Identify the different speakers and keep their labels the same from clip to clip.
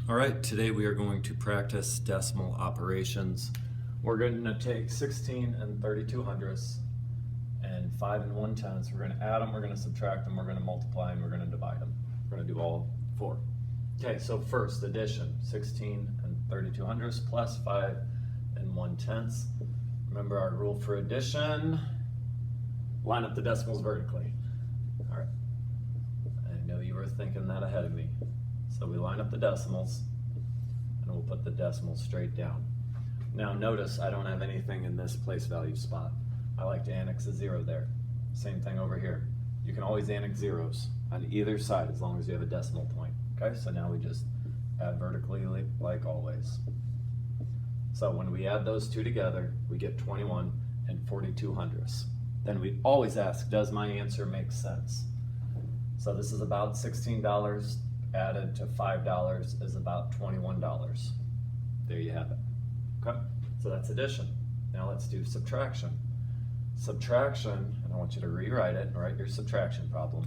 Speaker 1: All right, today we are going to practice decimal operations. We're going to take 16 and 32 hundredths and 5 and 1/10. We're going to add them, we're going to subtract them, we're going to multiply, and we're going to divide them. We're going to do all four. Okay, so first, addition, 16 and 32 hundredths plus 5 and 1/10. Remember our rule for addition, line up the decimals vertically. All right, I know you were thinking that ahead of me. So we line up the decimals, and we'll put the decimals straight down. Now notice I don't have anything in this place value spot. I like to annex a 0 there. Same thing over here. You can always annex zeros on either side as long as you have a decimal point. Okay, so now we just add vertically like always. So when we add those two together, we get 21 and 42 hundredths. Then we always ask, does my answer make sense? So this is about $16 added to $5 is about $21. There you have it. Okay, so that's addition. Now let's do subtraction. Subtraction, and I want you to rewrite it, write your subtraction problem,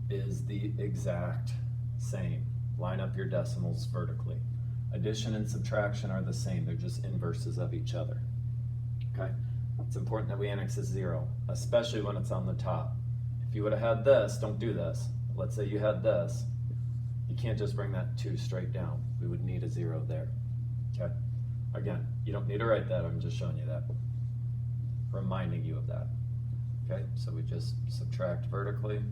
Speaker 1: is the exact same. Line up your decimals vertically. Addition and subtraction are the same, they're just inverses of each other. Okay, it's important that we annex a 0, especially when it's on the top. If you would have had this, don't do this. Let's say you had this. You can't just bring that 2 straight down. We would need a 0 there. Okay? Again, you don't need to write that. I'm just showing you that. Reminding you of that. Okay? So we just subtract vertically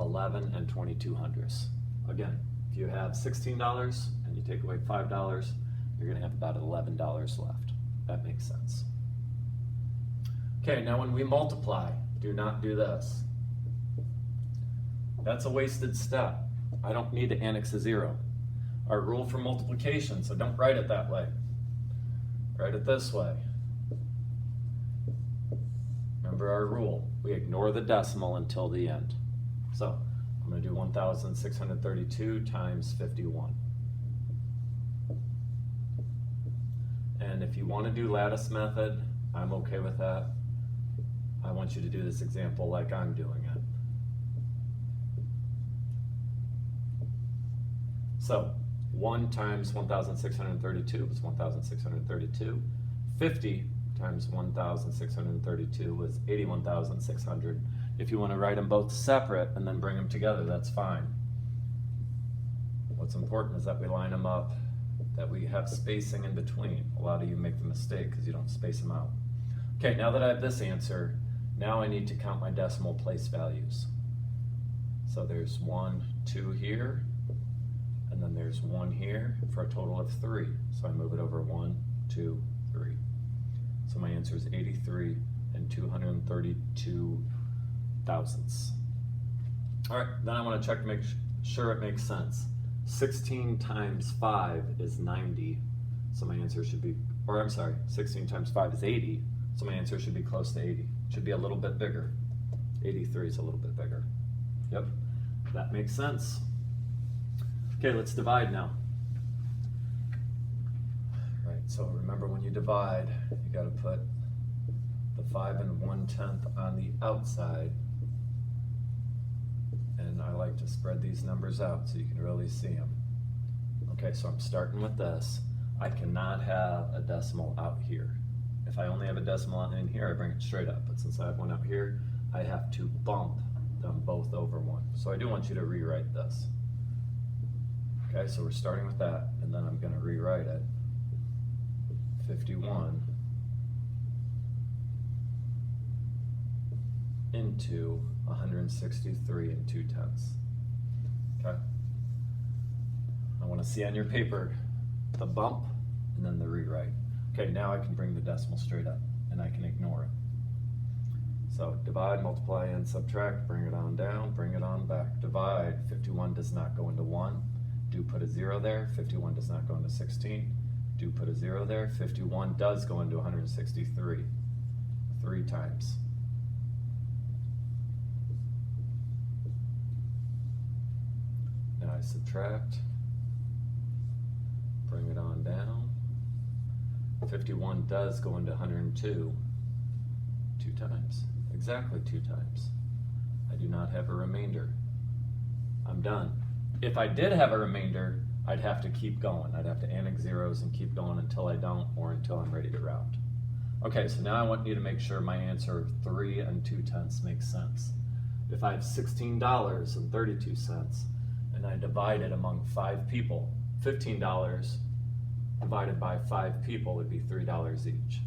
Speaker 1: 11 and 22 hundredths. Again, if you have $16 and you take away $5, you're going to have about $11 left. That makes sense. Okay, now when we multiply, do not do this. That's a wasted step. I don't need to annex a 0. Our rule for multiplication, so don't write it that way. Write it this way. Remember our rule. We ignore the decimal until the end. So I'm going to do 1,632 times 51. And if you want to do lattice method, I'm okay with that. I want you to do this example like I'm doing it. So 1 times 1,632 was 1,632. 50 times 1,632 was 81,600. If you want to write them both separate and then bring them together, that's fine. What's important is that we line them up, that we have spacing in between. A lot of you make the mistake because you don't space them out. Okay, now that I have this answer, now I need to count my decimal place values. So there's 1, 2 here, and then there's 1 here for a total of 3. So I move it over 1, 2, 3. So my answer is 83 and 232 thousandths. All right, then I want to check to make sure it makes sense. 16 times 5 is 90. So my answer should be, or I'm sorry, 16 times 5 is 80. So my answer should be close to 80. Should be a little bit bigger. 83 is a little bit bigger. Yep, that makes sense. Okay, let's divide now. Right, so remember when you divide, you got to put the 5 and 1/10 on the outside. And I like to spread these numbers out so you can really see them. Okay, so I'm starting with this. I cannot have a decimal out here. If I only have a decimal in here, I bring it straight up. But since I have one out here, I have to bump them both over 1. So I do want you to rewrite this. Okay, so we're starting with that, and then I'm going to rewrite it. 51 into 163 and 2/10. Okay? I want to see on your paper the bump and then the rewrite. Okay, now I can bring the decimal straight up, and I can ignore it. So divide, multiply, and subtract, bring it on down, bring it on back. Divide, 51 does not go into 1. Do put a 0 there. 51 does not go into 16. Do put a 0 there. 51 does go into 163. 3 times. Now I subtract. Bring it on down. 51 does go into 102. 2 times. Exactly 2 times. I do not have a remainder. I'm done. If I did have a remainder, I'd have to keep going. I'd have to annex zeros and keep going until I don't, or until I'm ready to round. Okay, so now I want you to make sure my answer of 3 2/10 makes sense. If I have $16.32 and I divide it among 5 people, $15 divided by 5 people would be $3 each.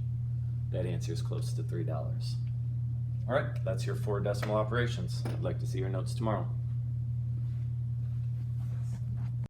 Speaker 1: That answer is close to $3. All right, that's your 4 decimal operations. I'd like to see your notes tomorrow.